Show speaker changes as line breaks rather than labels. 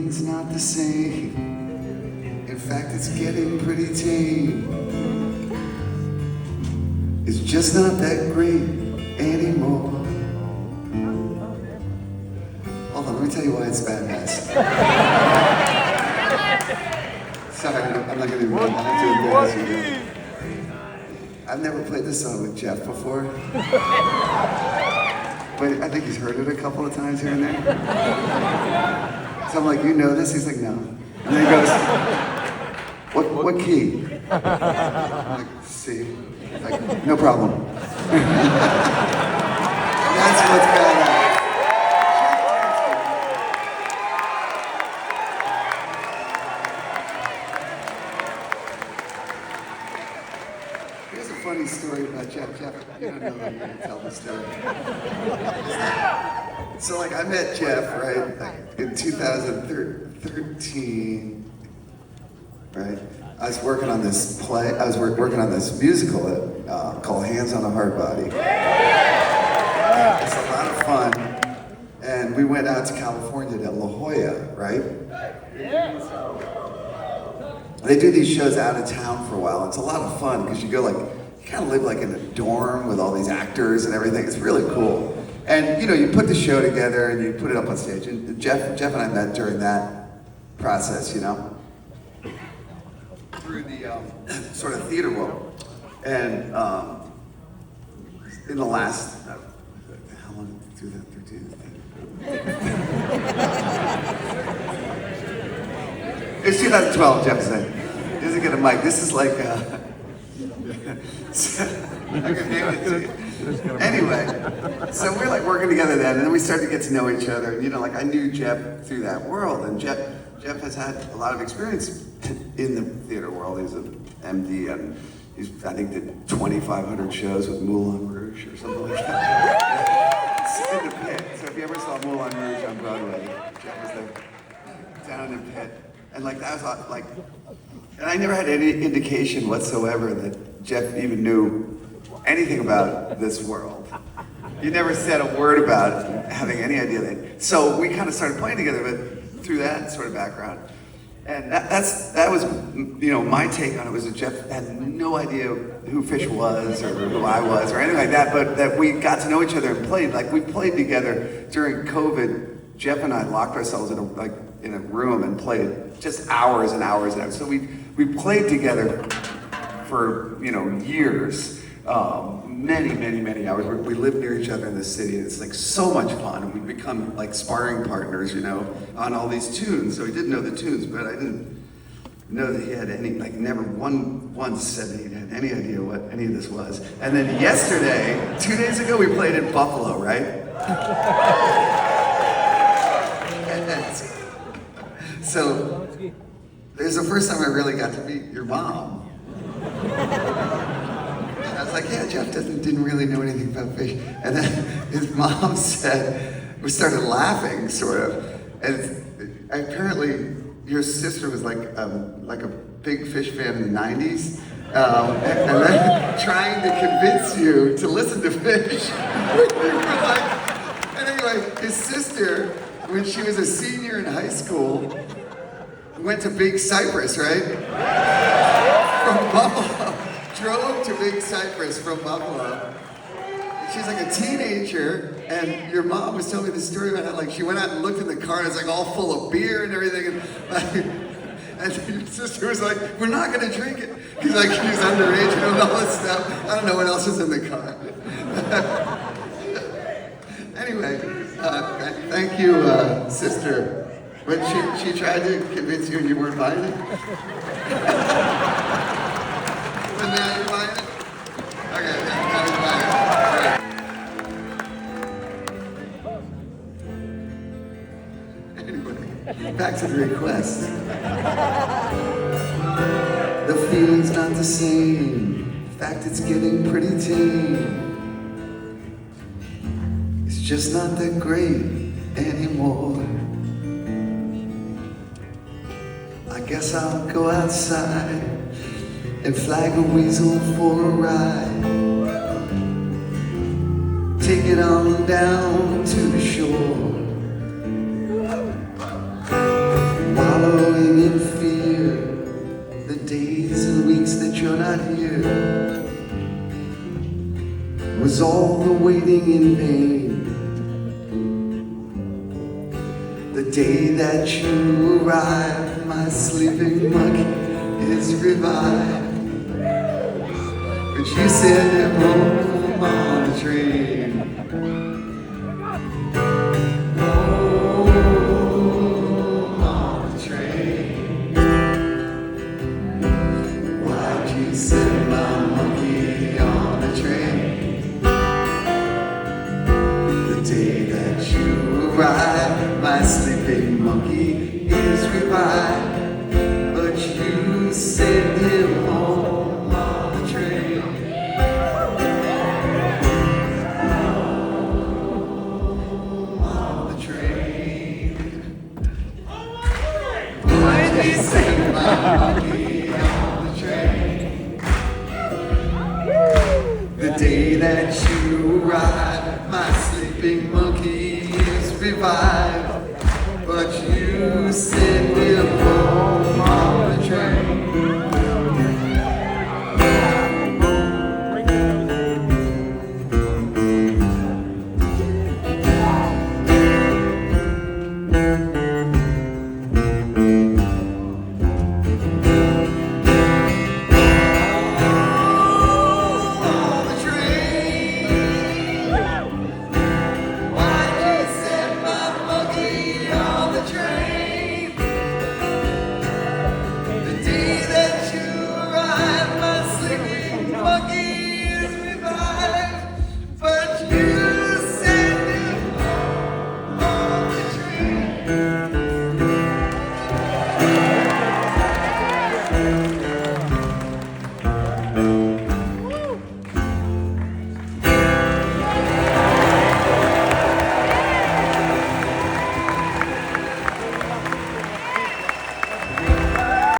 feeling's not the same. In fact, it's getting pretty tame. It's just not that great anymore. Hold on, let me tell you why it's bad mess. Sorry, I'm not gonna embarrass you. I've never played this song with Jeff before. But I think he's heard it a couple of times here and there. So I'm like, you know this? He's like, no. And then he goes, what key? I'm like, C. Like, no problem. That's what's going on. Here's a funny story about Jeff. Jeff, you don't know that I'm going to tell the story. So, like, I met Jeff, right, like in 2013, right? I was working on this play, I was working on this musical called Hands on a Hard Body. It's a lot of fun. And we went out to California to La Jolla, right? They do these shows out of town for a while. It's a lot of fun because you go like, you kind of live like in a dorm with all these actors and everything. It's really cool. And you know, you put the show together and you put it up on stage. And Jeff and I met during that process, you know, through the sort of theater world. And in the last, how long did 2013? It's 2012, Jeff said. He doesn't get a mic. This is like, I can hand it to you. Anyway, so we're like working together then, and then we started to get to know each other. And, you know, like I knew Jeff through that world, and Jeff has had a lot of experience in the theater world. He's an MD, and he's, I think, did 2,500 shows with Moulin Rouge or something like that. It's in the pit. So if you ever saw Moulin Rouge on Broadway, Jeff was there, down in the pit. And like that was like, and I never had any indication whatsoever that Jeff even knew anything about this world. He never said a word about having any idea that. So we kind of started playing together, but through that sort of background. And that was, you know, my take on it was that Jeff had no idea who Fish was or who I was or anything like that, but that we got to know each other and played. Like we played together during COVID. Jeff and I locked ourselves in a room and played just hours and hours and hours. So we played together for, you know, years, many hours. We live near each other in the city, and it's like so much fun. And we've become like sparring partners, you know, on all these tunes. So he didn't know the tunes, but I didn't know that he had any, like never once said that he had any idea what any of this was. And then yesterday, 2 days ago, we played in Buffalo, right? So, it was the first time I really got to meet your mom. And I was like, yeah, Jeff didn't really know anything about fish. And then his mom said, we started laughing, sort of. And apparently, your sister was like a big Fish fan in the 90s. And then trying to convince you to listen to Fish. And anyway, his sister, when she was a senior in high school, went to Big Cypress, right? From Buffalo. Drove to Big Cypress from Buffalo. She's like a teenager, and your mom was telling me the story about how like she went out and looked in the car and it's like all full of beer and everything. And, like, and your sister was like, we're not gonna drink it. Because like she was underage and all this stuff. I don't know what else was in the car. Anyway, thank you, sister. But she tried to convince you and you weren't buying it? But now you're buying it? Okay, now you're buying it. Anyway, back to the request. The feeling's not the same. In fact, it's getting pretty tame. It's just not that great anymore. I guess I'll go outside and flag a weasel for a ride. Take it on down to the shore. The day that you arrived, my sleeping monkey is revived. But you sent him home on a train. Home on a train. Why'd you send my monkey on a train? The day that you arrived, my sleeping monkey is revived. But you sent him home on a train. On the train. Why'd you send my monkey on the train? The day that you arrived, my sleeping monkey is revived. But you sent him home on the train.